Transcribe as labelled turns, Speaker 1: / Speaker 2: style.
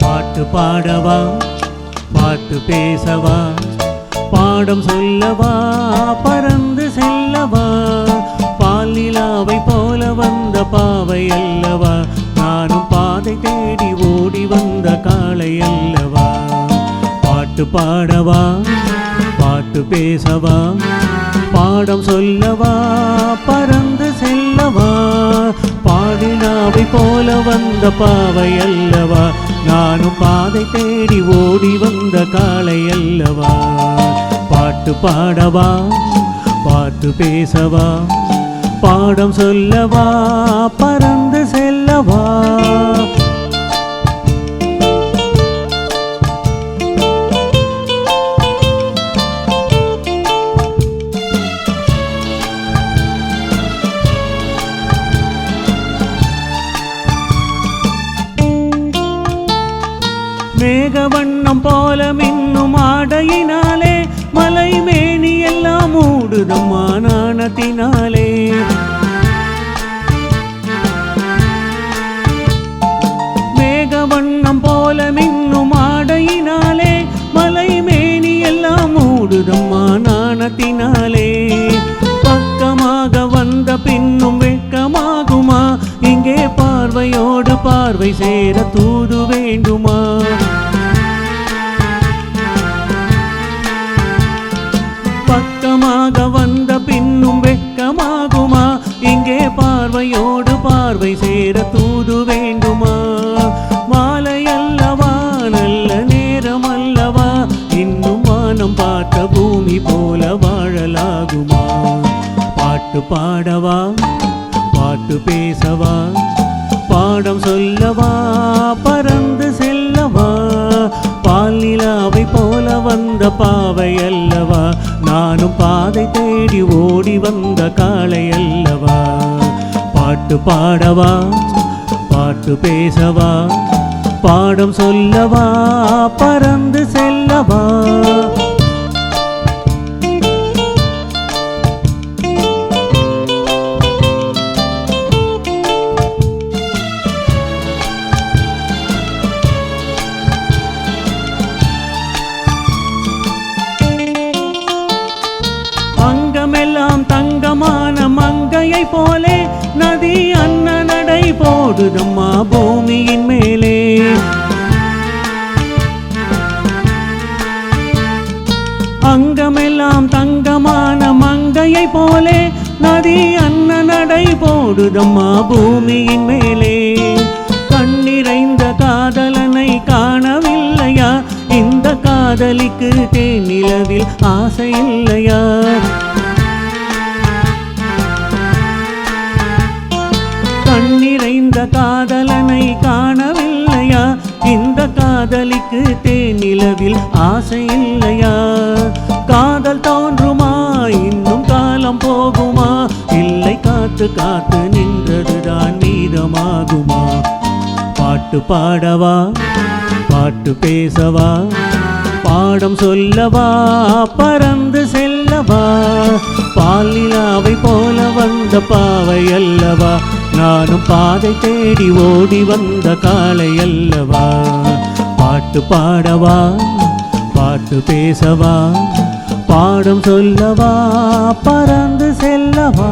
Speaker 1: பாட்டு பாடவா, பாட்டு பேசவா, பாடம் சொல்லவா, பறந்து செல்லவா, பால் நிலாவை போல வந்த பாவை அல்லவா, நானும் பாதை தேடி ஓடி வந்த காளை அல்லவா. பாட்டு பாடவா, பாட்டு பேசவா, பாடம் சொல்லவா, பறந்து செல்லவா, பாடினாவை போல வந்த பாவை அல்லவா, நானும் பாதை தேடி ஓடி வந்த காளை அல்லவா. பாட்டு பாடவா, பாட்டு பேசவா, பாடம் சொல்லவா, பறந்து செல்லவா. மேகவண்ணம் போல மின்னும் ஆடையினாலே மலை மேனி எல்லாம் மூடுதம்மா நாணத்தினாலே. மேகவண்ணம் போல மின்னும் ஆடையினாலே மலை மேனி எல்லாம் மூடுதம்மா நாணத்தினாலே. பக்கமாக வந்த பின்னும் வெட்கமாகுமா, இங்கே பார்வையோடு பார்வை சேர தூது வேண்டுமா. பக்கமாக வந்த பின்னும் வெட்கமாகுமா, இங்கே பார்வையோடு பார்வை சேர தூது வேண்டுமா. மாலை அல்லவா, நல்ல நேரம் அல்லவா, இன்னும் வானம் பார்த்த பூமி போல வாழலாகுமா. பாட்டு பாடவா, பாட்டு பேசவா, பாடம் சொல்லவா, பறந்து செல்லவா, பால் நிலாவை போல வந்த பாவை அல்லவா, நானும் பாதை தேடி ஓடி வந்த காளை அல்லவா. பாட்டு பாடவா, பாட்டு பேசவா, பாடம் சொல்லவா, பறந்து செல்லவா. அங்கமெல்லாம் தங்கமான மங்கையை போலே நதி அன்ன நடை போடுதம்மா பூமியின் மேலே. அங்கமெல்லாம் தங்கமான மங்கையை போலே நதி அன்ன நடை போடுதம்மா பூமியின் மேலே. கண்ணிறைந்த காதலனை காணவில்லையா, இந்த காதலிக்கு தேனிலவில் ஆசை இல்லையா. கண்ணிறைந்த காதலனை காணவில்லையா, இந்த காதலிக்கு தேனிலவில் ஆசை இல்லையா. காதல் தோன்றுமா, இன்னும் காலம் போகுமா, இல்லை காத்து காத்து நின்றதுதான் மீதமாகுமா. பாட்டு பாடவா, பாட்டு பேசவா, பாடம் சொல்லவா, பறந்து செல்லவா, பால் நிலாவை போல வந்த பாவை அல்லவா, நானும் பாதை தேடி ஓடி வந்த காளை அல்லவா. பாட்டு பாடவா, பாட்டு பேசவா, பாடம் சொல்லவா, பறந்து செல்லவா.